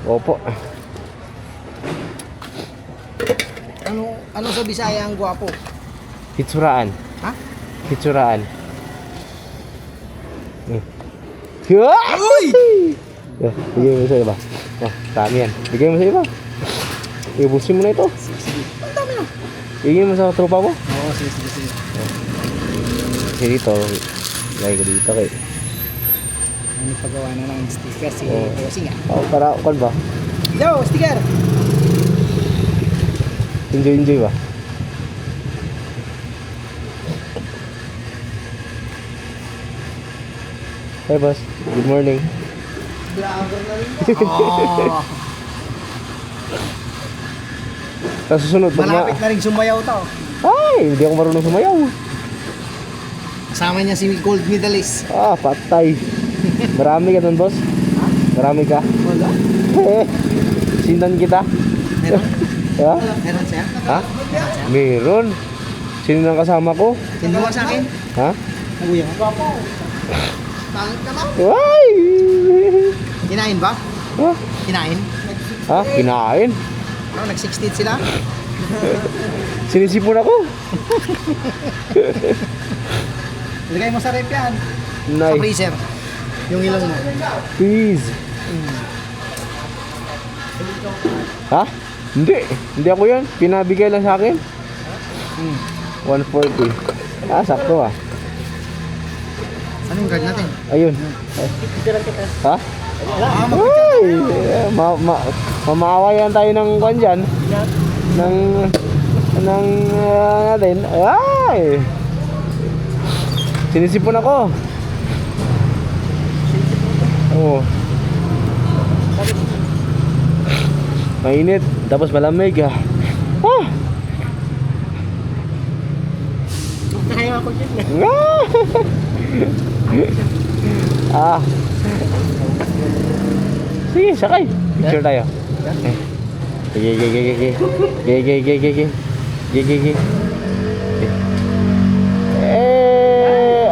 Opo. Ano sa Bisaya ang gwapo? Hitsuraan. Ha? Hitsuraan. Uy! Bigay mo sa iba. Dami yan. Bigay mo sa iba. Ibusin mo na ito. Ang dami na. Bigay mo sa tropa mo. Oo, sige. Kasi dito, lagay ko dito kay. Ano pagawa na ng sticker si Oo. Bossing ah. Para, kan ba? Yo, sticker! Enjoy ba? Hey boss, good morning. Vlogger na rin mo. Sa susunod, pag Malapit na rin sumayaw to. Ay, hindi ako marunong sumayaw. Kasama niya si gold medalist. Patay. Marami ka dun, boss? Marami ka? Wala? Sindan kita? Meron? Ha? Meron siya? Ha? Meron. Sino nang kasama ko? Sinuha sa akin? Ha? Naguya. Gwapo. Pangit naman. Ay! Kinain ba? Ha? Kinain? Ha? Kinain? Nag-16 sila? Sinisipon ako. Ilagay mo sa rep yan. Sa Nay. freezer. Yung ilong mo. Please. Ha? Hindi. Hindi ako yan. Pinabigay lang sa akin. 140. Sakto ah. Saan yung card natin? Ayun. Ha? Ay! Mamaawayan tayo ng kwan dyan. Ng natin. Ay! Sinisipon ako. Oo. Mainit. Tapos malamig ah. Kaya ako dyan. Sige, sakay. Picture tayo. Sige.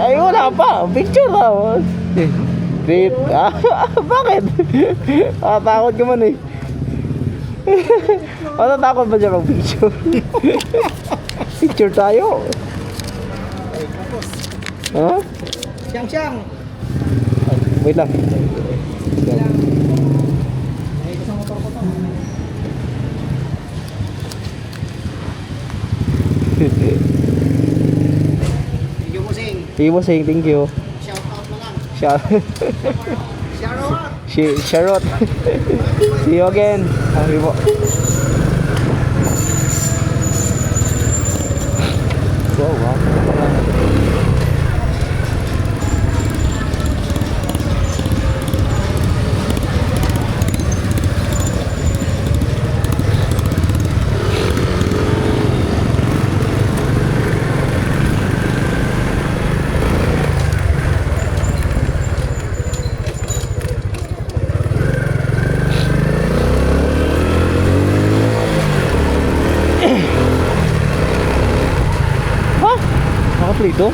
Ay wala pa. Picture daw. Wait. Bakit? Takot ka man eh. Takot ba dyan mag-picture? Picture tayo. Ha? Siyang. Wait lang. Ay, kasang motor ko to. Thank you, Bossing. Sige mo saying thank you. Shout out na lang. Shout Shout out. out. See you again. Sabi po. Wow. Nakaplay ito?